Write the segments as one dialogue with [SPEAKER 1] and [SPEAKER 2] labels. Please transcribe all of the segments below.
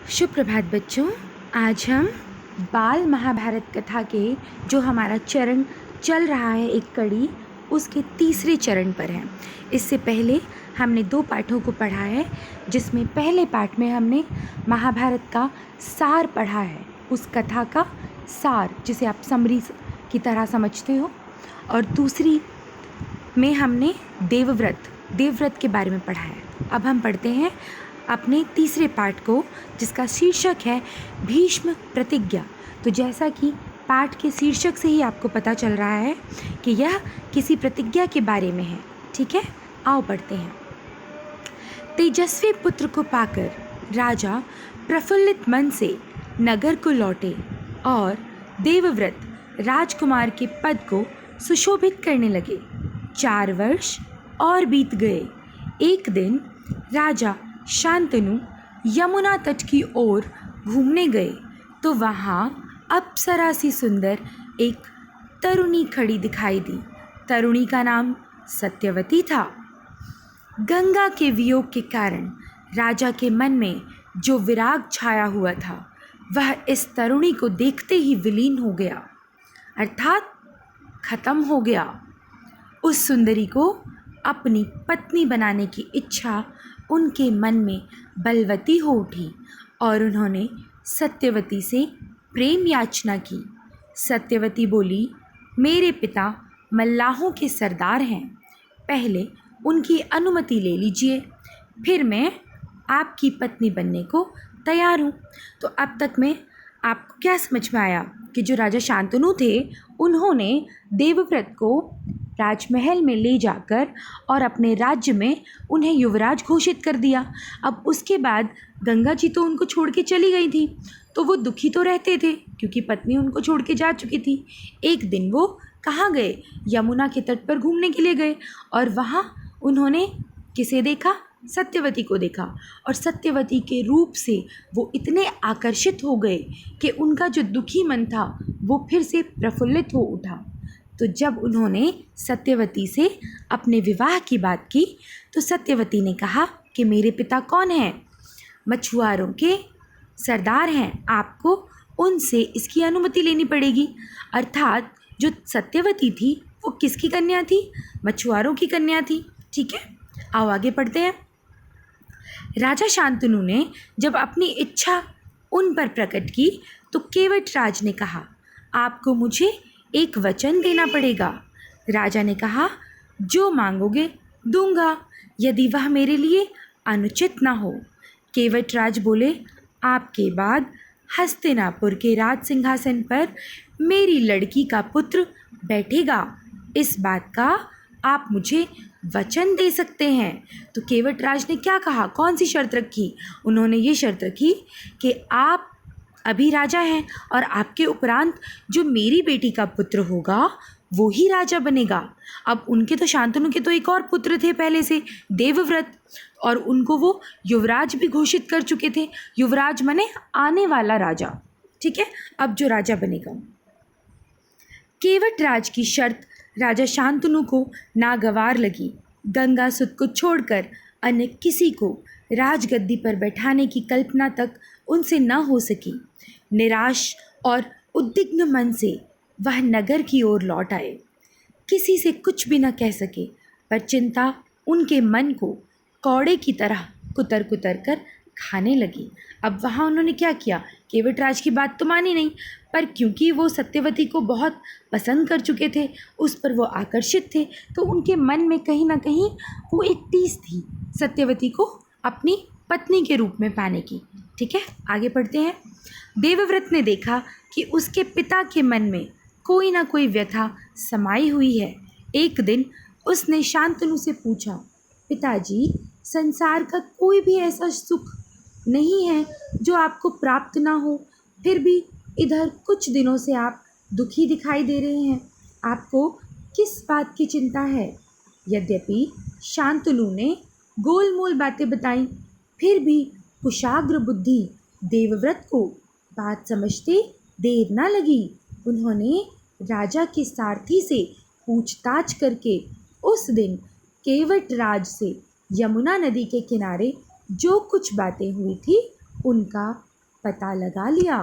[SPEAKER 1] सुप्रभात बच्चों। आज हम बाल महाभारत कथा के जो हमारा चरण चल रहा है, एक कड़ी, उसके तीसरे चरण पर हैं। इससे पहले हमने 2 पाठों को पढ़ा है, जिसमें पहले पाठ में हमने महाभारत का सार पढ़ा है, उस कथा का सार जिसे आप समरी की तरह समझते हो, और दूसरी में हमने देवव्रत के बारे में पढ़ा है। अब हम पढ़ते हैं अपने तीसरे पाठ को, जिसका शीर्षक है भीष्म प्रतिज्ञा। तो जैसा कि पाठ के शीर्षक से ही आपको पता चल रहा है कि यह किसी प्रतिज्ञा के बारे में है। ठीक है, आओ पढ़ते हैं। तेजस्वी पुत्र को पाकर राजा प्रफुल्लित मन से नगर को लौटे और देवव्रत राजकुमार के पद को सुशोभित करने लगे। 4 वर्ष और बीत गए। एक दिन राजा शांतनु यमुना तट की ओर घूमने गए तो वहाँ अप्सरा सी सुंदर एक तरुणी खड़ी दिखाई दी। तरुणी का नाम सत्यवती था। गंगा के वियोग के कारण राजा के मन में जो विराग छाया हुआ था, वह इस तरुणी को देखते ही विलीन हो गया, अर्थात खत्म हो गया। उस सुंदरी को अपनी पत्नी बनाने की इच्छा उनके मन में बलवती हो उठी और उन्होंने सत्यवती से प्रेम याचना की। सत्यवती बोली, मेरे पिता मल्लाहों के सरदार हैं, पहले उनकी अनुमति ले लीजिए, फिर मैं आपकी पत्नी बनने को तैयार हूँ। तो अब तक में आपको क्या समझ में आया कि जो राजा शांतनु थे, उन्होंने देवव्रत को राजमहल में ले जाकर और अपने राज्य में उन्हें युवराज घोषित कर दिया। अब उसके बाद गंगा जी तो उनको छोड़ के चली गई थी, तो वो दुखी तो रहते थे क्योंकि पत्नी उनको छोड़ के जा चुकी थी। एक दिन वो कहाँ गए? यमुना के तट पर घूमने के लिए गए और वहाँ उन्होंने किसे देखा? सत्यवती को देखा। और सत्यवती के रूप से वो इतने आकर्षित हो गए कि उनका जो दुखी मन था वो फिर से प्रफुल्लित हो उठा। तो जब उन्होंने सत्यवती से अपने विवाह की बात की तो सत्यवती ने कहा कि मेरे पिता कौन हैं? मछुआरों के सरदार हैं, आपको उनसे इसकी अनुमति लेनी पड़ेगी। अर्थात जो सत्यवती थी वो किसकी कन्या थी? मछुआरों की कन्या थी। ठीक है, आओ आगे पढ़ते हैं। राजा शांतनु ने जब अपनी इच्छा उन पर प्रकट की तो केवटराज ने कहा, आपको मुझे एक वचन देना पड़ेगा। राजा ने कहा, जो मांगोगे दूंगा, यदि वह मेरे लिए अनुचित ना हो। केवटराज बोले, आपके बाद हस्तिनापुर के राज सिंहासन पर मेरी लड़की का पुत्र बैठेगा, इस बात का आप मुझे वचन दे सकते हैं। तो केवटराज ने क्या कहा? कौन सी शर्त रखी? उन्होंने ये शर्त रखी कि आप अभी राजा हैं और आपके उपरांत जो मेरी बेटी का पुत्र होगा वो ही राजा बनेगा। अब उनके तो शांतनु के तो एक और पुत्र थे पहले से, देवव्रत, और उनको वो युवराज भी घोषित कर चुके थे। युवराज माने आने वाला राजा। ठीक है, अब जो राजा बनेगा। केवटराज की शर्त राजा शांतनु को नागवार लगी। गंगा सुत को छोड़कर अन्य किसी को राजगद्दी पर बैठाने की कल्पना तक उनसे न हो सकी। निराश और उद्विग्न मन से वह नगर की ओर लौट आए। किसी से कुछ भी न कह सके, पर चिंता उनके मन को कौड़े की तरह कुतर कुतर कर खाने लगी। अब वहाँ उन्होंने क्या किया? केवटराज की बात तो मानी नहीं, पर क्योंकि वो सत्यवती को बहुत पसंद कर चुके थे, उस पर वो आकर्षित थे, तो उनके मन में कहीं ना कहीं वो एक टीस थी सत्यवती को अपनी पत्नी के रूप में पाने की। ठीक है, आगे पढ़ते हैं। देवव्रत ने देखा कि उसके पिता के मन में कोई ना कोई व्यथा समाई हुई है। एक दिन उसने शांतनु से पूछा, पिताजी, संसार का कोई भी ऐसा सुख नहीं है जो आपको प्राप्त ना हो, फिर भी इधर कुछ दिनों से आप दुखी दिखाई दे रहे हैं, आपको किस बात की चिंता है? यद्यपि शांतनु ने गोलमोल बातें बताई, फिर भी कुशाग्र बुद्धि देवव्रत को बात समझते देर ना लगी। उन्होंने राजा के सारथी से पूछताछ करके उस दिन केवटराज से यमुना नदी के किनारे जो कुछ बातें हुई थी उनका पता लगा लिया।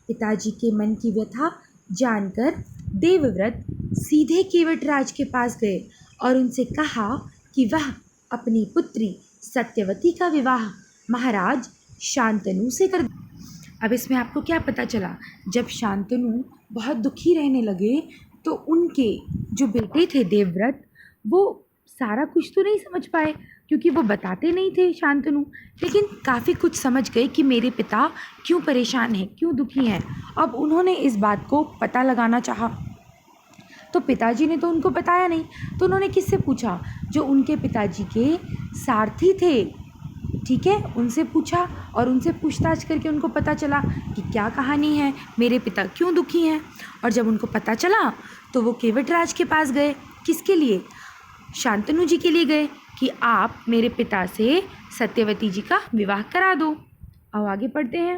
[SPEAKER 1] पिताजी के मन की व्यथा जानकर देवव्रत सीधे केवटराज के पास गए और उनसे कहा कि वह अपनी पुत्री सत्यवती का विवाह महाराज शांतनु से कर। अब इसमें आपको क्या पता चला, जब शांतनु बहुत दुखी रहने लगे तो उनके जो बेटे थे देवव्रत, वो सारा कुछ तो नहीं समझ पाए क्योंकि वो बताते नहीं थे शांतनु, लेकिन काफ़ी कुछ समझ गए कि मेरे पिता क्यों परेशान हैं, क्यों दुखी हैं। अब उन्होंने इस बात को पता लगाना चाहा, तो पिताजी ने तो उनको बताया नहीं, तो उन्होंने किससे पूछा? जो उनके पिताजी के सारथी थे, ठीक है, उनसे पूछा और उनसे पूछताछ करके उनको पता चला कि क्या कहानी है, मेरे पिता क्यों दुखी हैं। और जब उनको पता चला तो वो केवटराज के पास गए। किसके लिए? शांतनु जी के लिए गए कि आप मेरे पिता से सत्यवती जी का विवाह करा दो। अब आगे पढ़ते हैं।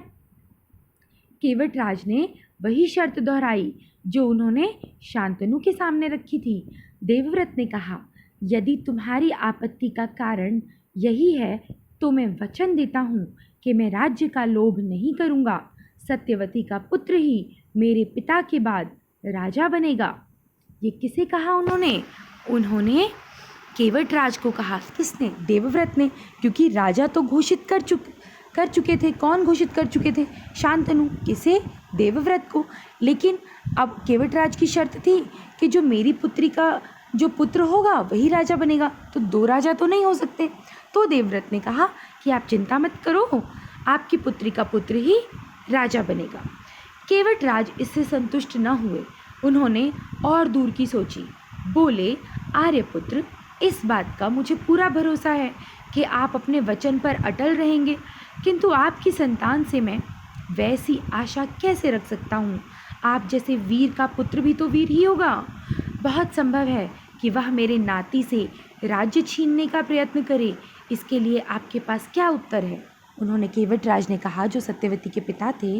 [SPEAKER 1] केवटराज ने वही शर्त दोहराई जो उन्होंने शांतनु के सामने रखी थी। देवव्रत ने कहा, यदि तुम्हारी आपत्ति का कारण यही है तो मैं वचन देता हूँ कि मैं राज्य का लोभ नहीं करूँगा। सत्यवती का पुत्र ही मेरे पिता के बाद राजा बनेगा। ये किसे कहा उन्होंने? उन्होंने केवटराज को कहा। किसने? देवव्रत ने, क्योंकि राजा तो घोषित कर चुके थे। कौन घोषित कर चुके थे? शांतनु। किसे? देवव्रत को। लेकिन अब केवटराज की शर्त थी कि जो मेरी पुत्री का जो पुत्र होगा वही राजा बनेगा, तो दो राजा तो नहीं हो सकते। तो देवव्रत ने कहा कि आप चिंता मत करो, आपकी पुत्री का पुत्र ही राजा बनेगा। केवटराज इससे संतुष्ट न हुए, उन्होंने और दूर की सोची। बोले, आर्यपुत्र, इस बात का मुझे पूरा भरोसा है कि आप अपने वचन पर अटल रहेंगे, किंतु आपकी संतान से मैं वैसी आशा कैसे रख सकता हूँ? आप जैसे वीर का पुत्र भी तो वीर ही होगा। बहुत संभव है कि वह मेरे नाती से राज्य छीनने का प्रयत्न करे। इसके लिए आपके पास क्या उत्तर है? उन्होंने केवटराज ने कहा, जो सत्यवती के पिता थे,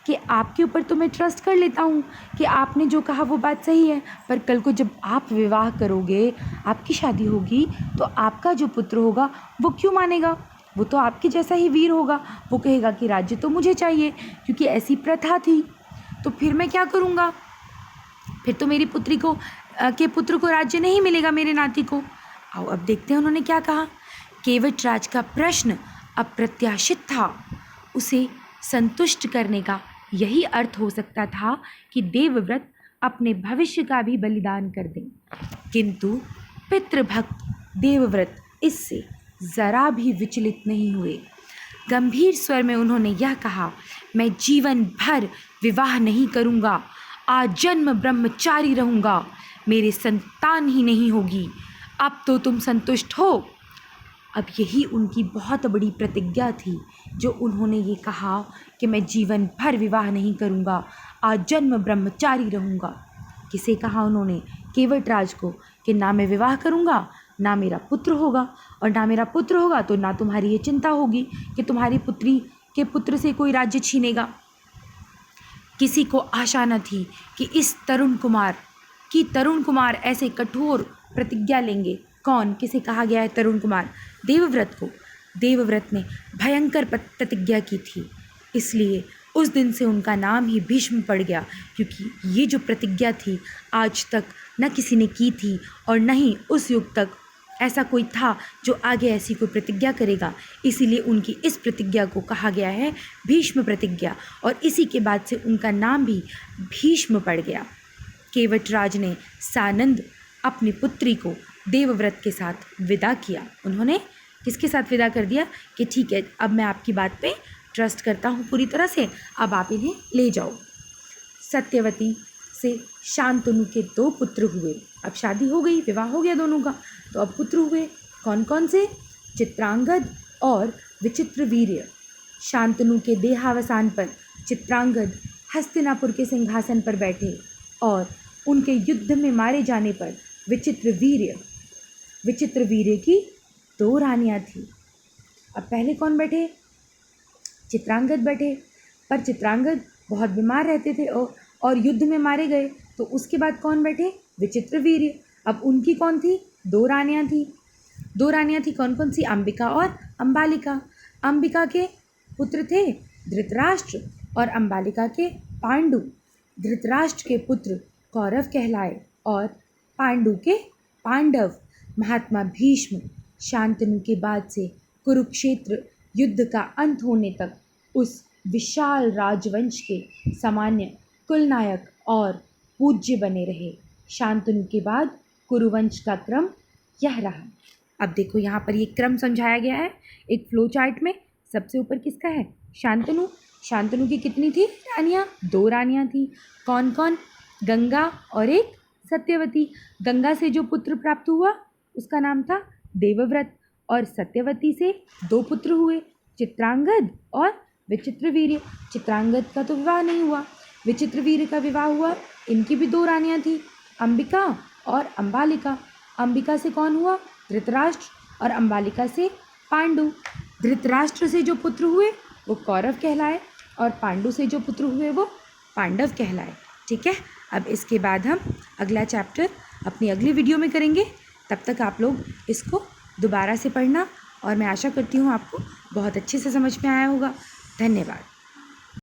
[SPEAKER 1] कि आपके ऊपर तो मैं ट्रस्ट कर लेता हूँ कि आपने जो कहा वो बात सही है, पर कल को जब आप विवाह करोगे, आपकी शादी होगी, तो आपका जो पुत्र होगा वो क्यों मानेगा? वो तो आपके जैसा ही वीर होगा। वो कहेगा कि राज्य तो मुझे चाहिए, क्योंकि ऐसी प्रथा थी। तो फिर मैं क्या करूँगा? फिर तो मेरी पुत्री को के पुत्र को राज्य नहीं मिलेगा, मेरे नाती को। आओ अब देखते हैं उन्होंने क्या कहा। केवटराज का प्रश्न अप्रत्याशित था। उसे संतुष्ट करने का यही अर्थ हो सकता था कि देवव्रत अपने भविष्य का भी बलिदान कर दें, किंतु पितृभक्त देवव्रत इससे जरा भी विचलित नहीं हुए। गंभीर स्वर में उन्होंने यह कहा, मैं जीवन भर विवाह नहीं करूँगा, आजन्म ब्रह्मचारी रहूँगा, मेरे संतान ही नहीं होगी। अब तो तुम संतुष्ट हो? अब यही उनकी बहुत बड़ी प्रतिज्ञा थी जो उन्होंने ये कहा कि मैं जीवन भर विवाह नहीं करूँगा, आजन्म ब्रह्मचारी रहूँगा। किसे कहा उन्होंने? केवटराज को, कि ना मैं विवाह करूँगा, ना मेरा पुत्र होगा, और ना मेरा पुत्र होगा तो ना तुम्हारी ये चिंता होगी कि तुम्हारी पुत्री के पुत्र से कोई राज्य छीनेगा। किसी को आशा न थी कि इस तरुण कुमार ऐसे कठोर प्रतिज्ञा लेंगे। कौन? किसे कहा गया है तरुण कुमार? देवव्रत को। देवव्रत ने भयंकर प्रतिज्ञा की थी, इसलिए उस दिन से उनका नाम ही भीष्म पड़ गया, क्योंकि ये जो प्रतिज्ञा थी आज तक न किसी ने की थी और न ही उस युग तक ऐसा कोई था जो आगे ऐसी कोई प्रतिज्ञा करेगा। इसीलिए उनकी इस प्रतिज्ञा को कहा गया है भीष्म प्रतिज्ञा, और इसी के बाद से उनका नाम भी भीष्म पड़ गया। केवटराज ने सानंद अपनी पुत्री को देवव्रत के साथ विदा किया। उन्होंने किसके साथ विदा कर दिया कि ठीक है, अब मैं आपकी बात पे ट्रस्ट करता हूँ पूरी तरह से, अब आप इन्हें ले जाओ। सत्यवती से शांतनु के 2 पुत्र हुए। अब शादी हो गई, विवाह हो गया दोनों का, तो अब पुत्र हुए। कौन कौन से? चित्रांगद और विचित्रवीर्य। शांतनु के देहावसान पर चित्रांगद हस्तिनापुर के सिंहासन पर बैठे और उनके युद्ध में मारे जाने पर विचित्रवीर्य की 2 रानियां थीं। अब पहले कौन बैठे? चित्रांगद बैठे, पर चित्रांगद बहुत बीमार रहते थे और युद्ध में मारे गए। तो उसके बाद कौन बैठे? विचित्रवीर्य। अब उनकी कौन थी? 2 रानियां थी। 2 रानियां थी कौन कौन सी? अंबिका और अंबालिका। अंबिका के पुत्र थे धृतराष्ट्र और अंबालिका के पांडु। धृतराष्ट्र के पुत्र कौरव कहलाए और पांडु के पांडव। महात्मा भीष्म। शांतनु के बाद से कुरुक्षेत्र युद्ध का अंत होने तक उस विशाल राजवंश के सामान्य कुलनायक और पूज्य बने रहे। शांतनु के बाद कुरुवंश का क्रम यह रहा। अब देखो यहाँ पर ये क्रम समझाया गया है एक फ्लो चार्ट में। सबसे ऊपर किसका है? शांतनु। शांतनु की कितनी थी रानियाँ? 2 रानियाँ थी। कौन कौन? गंगा और एक सत्यवती। गंगा से जो पुत्र प्राप्त हुआ उसका नाम था देवव्रत, और सत्यवती से 2 पुत्र हुए, चित्रांगद और विचित्रवीर्य। चित्रांगद का तो विवाह नहीं हुआ, विचित्रवीर्य का विवाह हुआ। इनकी भी 2 रानियाँ थी, अंबिका और अंबालिका। अंबिका से कौन हुआ? धृतराष्ट्र, और अंबालिका से पांडु। धृतराष्ट्र से जो पुत्र हुए वो कौरव कहलाए, और पांडु से जो पुत्र हुए वो पांडव कहलाए। ठीक है, अब इसके बाद हम अगला चैप्टर अपनी अगली वीडियो में करेंगे। तब तक आप लोग इसको दोबारा से पढ़ना, और मैं आशा करती हूँ आपको बहुत अच्छे से समझ में आया होगा। धन्यवाद।